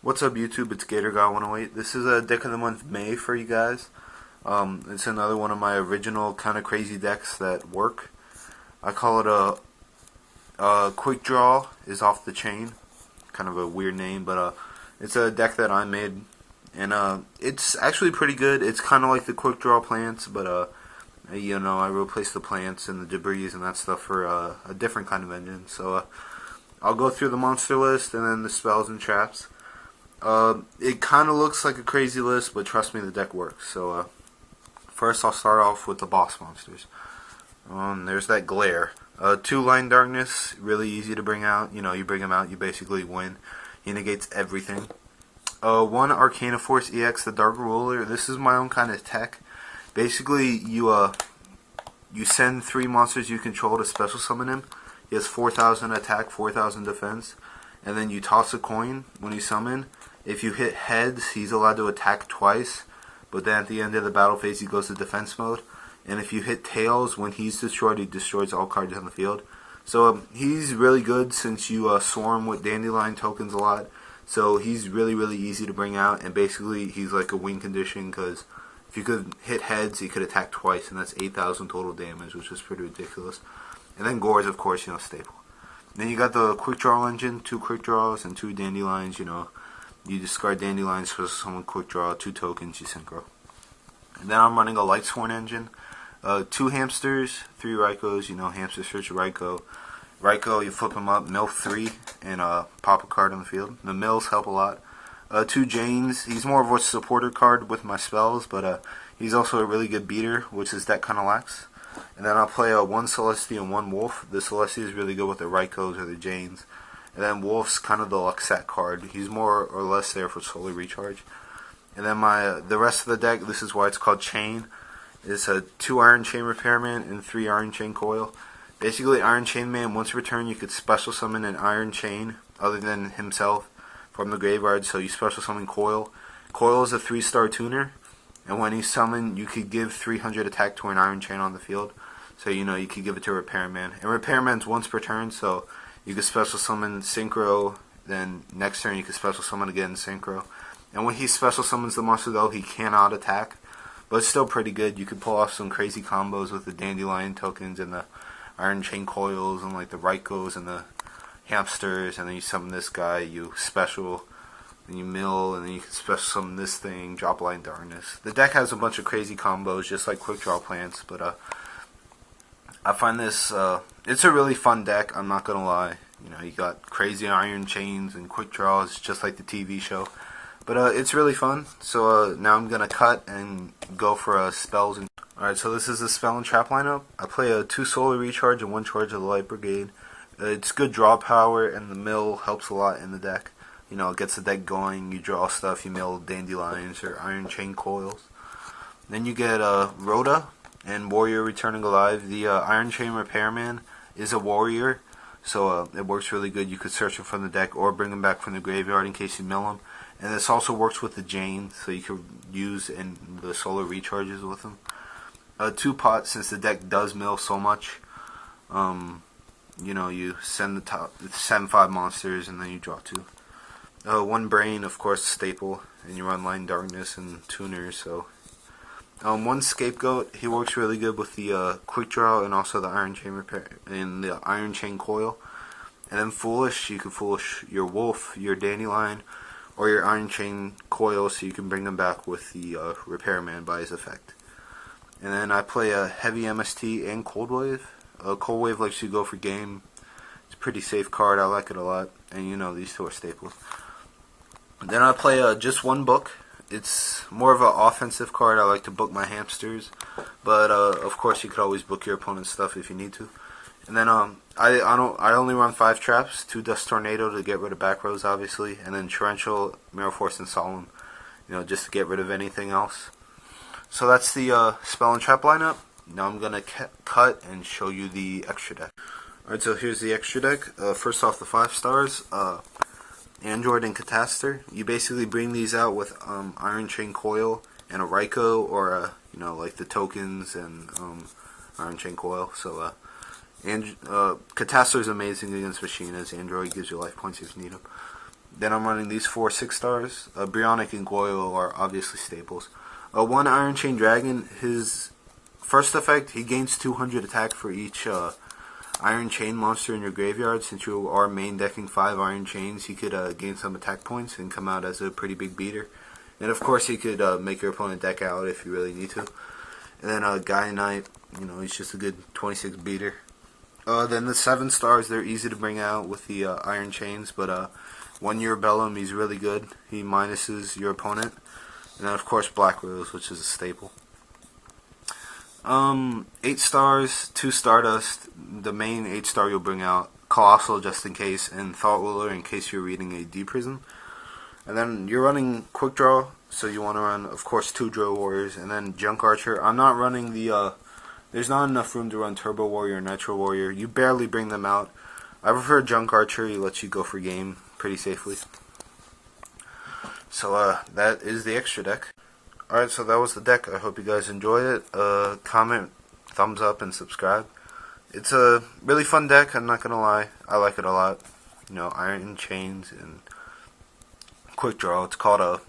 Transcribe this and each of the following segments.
What's up, YouTube? It's GatorGuy108. This is a deck of the month May for you guys. It's another one of my original kind of crazy decks that work. I call it a Quick Draw is off the chain. Kind of a weird name, but it's a deck that I made, and it's actually pretty good. It's kind of like the Quick Draw plants, but I replaced the plants and the debris and that stuff for a different kind of engine. So I'll go through the monster list and then the spells and traps. It kind of looks like a crazy list, but trust me, the deck works. So first I'll start off with the boss monsters. There's that Glare. 2 Line Darkness, really easy to bring out. You bring him out, you basically win. He negates everything. 1 Arcana Force EX, the Dark Ruler. This is my own kind of tech. Basically, you send 3 monsters you control to special summon him. He has 4,000 attack, 4,000 defense. And then you toss a coin when you summon. If you hit heads, he's allowed to attack twice, but then at the end of the battle phase he goes to defense mode. And if you hit tails, when he's destroyed, he destroys all cards on the field. So he's really good since you swarm with Dandelion tokens a lot. So he's really easy to bring out, and basically he's like a win condition, because if you could hit heads, he could attack twice, and that's 8,000 total damage, which is pretty ridiculous. And then Gore's, of course, staple. Then you got the Quick Draw engine, 2 Quick Draws and 2 Dandelions. You discard Dandelions for someone Quick Draw, 2 tokens, you synchro. And then I'm running a Lightsworn engine, 2 Hamsters, 3 Raikos. Hamster search Raiko. Raiko, you flip him up, mill 3, and pop a card on the field. The mills help a lot. 2 Janes. He's more of a supporter card with my spells, but he's also a really good beater, which this deck kind of lacks. And then I'll play 1 Celestia and 1 Wolf. The Celestia is really good with the Raikos or the Janes. And then Wolf's kind of the Luxat card. He's more or less there for solar recharge. And then the rest of the deck, this is why it's called Chain, is 2 Iron Chain Repairman and 3 Iron Chain Coil. Basically, Iron Chain Man, once per turn, you could special summon an Iron Chain other than himself from the graveyard. So you special summon Coil. Coil is a 3-star tuner. And when he's summoned, you could give 300 attack to an Iron Chain on the field. So, you could give it to Repairman. And Repairman's once per turn, so you could special summon Synchro, then next turn you could special summon again Synchro. And when he special summons the monster, though, he cannot attack. But it's still pretty good. You could pull off some crazy combos with the Dandelion tokens and the Iron Chain Coils and like the Raikos and the Hamsters. And then you summon this guy, you special, then you mill, and then you can special summon this thing, drop Line Darkness. The deck has a bunch of crazy combos, just like Quick Draw plants, but I find this, it's a really fun deck, I'm not gonna lie. You got crazy Iron Chains and Quick Draws, just like the TV show. But it's really fun, so now I'm gonna cut and go for spells. Alright, so this is the spell and trap lineup. I play 2 Solar Recharge and 1 Charge of the Light Brigade. It's good draw power, and the mill helps a lot in the deck. It gets the deck going, you draw stuff, you mill Dandelions or Iron Chain Coils. Then you get Rhoda and Warrior Returning Alive. The Iron Chain Repairman is a warrior, so it works really good. You could search him from the deck or bring him back from the graveyard in case you mill him. And this also works with the Jane, so you could use in the solar recharges with him. 2 Pot, since the deck does mill so much. You send 5 monsters and then you draw 2. 1 Brain, of course, staple, and you run Line Darkness and Tuners. So 1 Scapegoat, he works really good with the Quick Draw and also the Iron Chain Repair and the Iron Chain Coil. And then Foolish, you can Foolish your Wolf, your Dandelion, or your Iron Chain Coil, so you can bring them back with the Repairman by his effect. And then I play a Heavy MST and Cold Wave. Cold Wave lets you go for game. It's a pretty safe card, I like it a lot, and these 2 are staples. Then I play just 1 Book. It's more of an offensive card. I like to book my Hamsters, but of course you could always book your opponent's stuff if you need to. And then I only run 5 traps: 2 Dust Tornado to get rid of back rows, obviously, and then Torrential, Mirror Force, and Solemn, just to get rid of anything else. So that's the spell and trap lineup. Now I'm gonna cut and show you the extra deck. Alright, so here's the extra deck. First off, the 5 stars. Android and Catastor. You basically bring these out with Iron Chain Coil and a Raiko, or like the tokens and Iron Chain Coil. So Catastor is amazing against Machinas. Android gives you life points if you need them. Then I'm running these 4 6-stars. Brionac and Goyle are obviously staples. One Iron Chain Dragon, his first effect, he gains 200 attack for each Iron Chain monster in your graveyard. Since you are main decking 5 Iron Chains, he could gain some attack points and come out as a pretty big beater. And of course, he could make your opponent deck out if you really need to. And then Gaia Knight, he's just a good 26 beater. Then the 7 stars, they're easy to bring out with the Iron Chains, but 1 Year Bellum, he's really good. He minuses your opponent. And then of course Black Rose, which is a staple. 8 stars, 2 Stardust, the main 8 star you'll bring out, Colossal just in case, and Thought Ruler in case you're reading a D Prison. And then you're running Quick Draw, so you want to run, of course, 2 Drill Warriors, and then Junk Archer. I'm not running the, there's not enough room to run Turbo Warrior or Nitro Warrior. You barely bring them out. I prefer Junk Archer, he lets you go for game pretty safely. So, that is the extra deck. Alright, so that was the deck. I hope you guys enjoyed it. Comment, thumbs up, and subscribe. It's a really fun deck, I'm not gonna lie. I like it a lot. Iron Chains and Quick Draw. It's called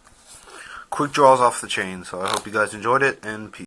Quick Draws Off the Chain. So I hope you guys enjoyed it, and peace.